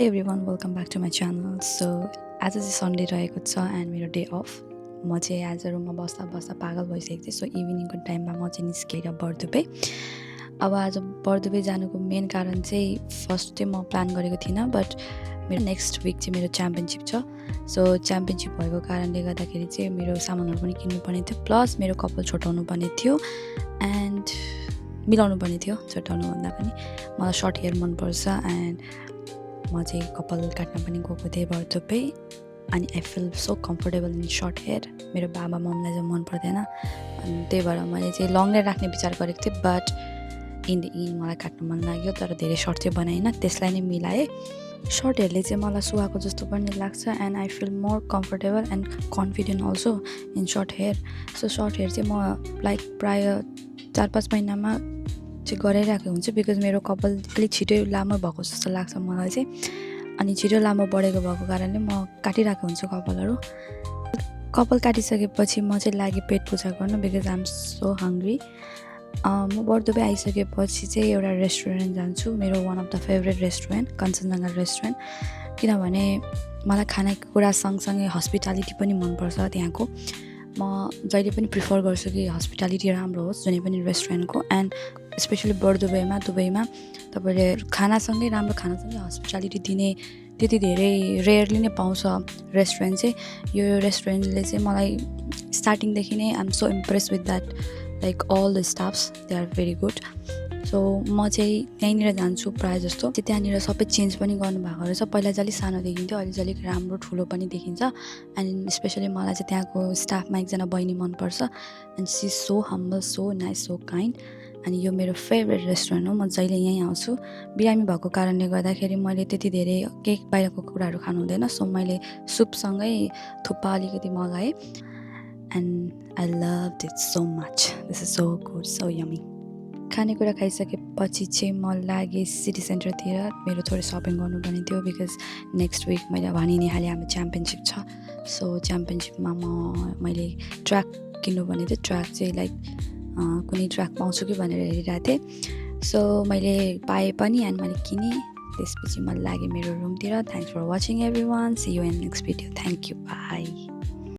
Hey everyone, welcome back to my channel. So आज चाहिँ Sunday रहेको छ एन्ड मेरो डे अफ म चाहिँ आज रुममा बस्दा बस्दा पागल भइसकेको थिएँ। सो इभिनिङको टाइममा म चाहिँ निस्केर बर्दुबे। अब आज बर्दुबे जानुको मेन कारण चाहिँ फर्स्ट चाहिँ म प्लान गरेको थिइनँ, बट मेरो नेक्स्ट विक चाहिँ मेरो च्याम्पियनसिप छ। सो च्याम्पियनसिप भएको कारणले गर्दाखेरि चाहिँ मेरो सामानहरू पनि किन्नुपर्ने थियो, प्लस मेरो कपाल छोटाउनु पर्ने थियो एन्ड मिलाउनु पर्ने थियो। छोटाउनुभन्दा पनि मलाई सर्ट हेयर मनपर्छ एन्ड म चाहिँ कपाल काट्न पनि गएको थिएँ बर्दुबे अनि I feel so comfortable in short hair. मेरो बाबा मम्मीलाई चाहिँ मन पर्दैन अनि त्यही भएर मैले चाहिँ लङ नै राख्ने विचार गरेको थिएँ, बट इन द इन्ड मलाई काट्नु मन लाग्यो तर धेरै सर्ट चाहिँ बनाइनँ, त्यसलाई नै मिलाएँ। सर्ट हेयरले चाहिँ मलाई सुहाएको जस्तो पनि लाग्छ and I feel more comfortable and confident also in short hair. So short hair चाहिँ म लाइक प्रायः 4-5 महिनामा चाहिँ गराइरहेको हुन्छु, बिकज मेरो कपाल अलिक छिटै लामो भएको जस्तो लाग्छ मलाई चाहिँ, अनि छिटो लामो बढेको भएको कारणले म काटिरहेको हुन्छु कपालहरू। कपाल काटिसकेपछि म चाहिँ लागेँ पेट पूजा गर्नु, because I am so hungry. म बर्दुबे आइसकेपछि चाहिँ एउटा रेस्टुरेन्ट जान्छु, मेरो one of the favourite restaurant Kanchenjunga restaurant, किनभने मलाई खानेकुरा सँगसँगै हस्पिटालिटी पनि मनपर्छ त्यहाँको। म जहिले पनि प्रिफर गर्छु कि हस्पिटालिटी राम्रो होस् जुनै पनि रेस्टुरेन्टको, एन्ड स्पेसली बर्दुबेमा दुबईमा तपाईँले खानासँगै राम्रो खानासँगै हस्पिटालिटी दिने त्यति धेरै रेयरली नै पाउँछ रेस्टुरेन्ट चाहिँ। यो रेस्टुरेन्टले चाहिँ मलाई स्टार्टिङदेखि नै I am so impress with that, like all the staffs they are very good. So म चाहिँ त्यहीँनिर जान्छु प्रायः जस्तो। चाहिँ त्यहाँनिर सबै चेन्ज पनि गर्नुभएको रहेछ, पहिला चाहिँ अलिक सानो देखिन्थ्यो, अहिले चाहिँ अलिक राम्रो ठुलो पनि देखिन्छ। एन्ड स्पेसली मलाई चाहिँ त्यहाँको स्टाफमा एकजना बहिनी मनपर्छ and she is so humble, so nice, so kind. अनि यो मेरो फेभरेट रेस्टुरेन्ट हो, म जहिले यहीँ आउँछु। बिरामी भएको कारणले गर्दाखेरि मैले त्यति धेरै केही बाहिरको कुराहरू खानु हुँदैन, सो मैले सुपसँगै थुक्पा अलिकति मगाएँ and I love it so much. This is so good, so yummy. खानेकुरा खाइसकेपछि चाहिँ म लागेँ सिटी सेन्टरतिर, मेरो थोरै सपिङ गर्नुपर्ने थियो, बिकज नेक्स्ट विक मैले भनि नै हालेँ हाम्रो च्याम्पियनसिप छ। सो च्याम्पियनसिपमा मैले ट्र्याक किन्नुपर्ने थियो। ट्र्याक चाहिँ लाइक कुनै ट्र्याक पाउँछु कि भनेर हेरिरहेको थिएँ, सो मैले पाएँ पनि एन्ड मैले किनेँ। त्यसपछि म लागेँ मेरो रुमतिर। Thanks for watching everyone, see you in next video. Thank you, by.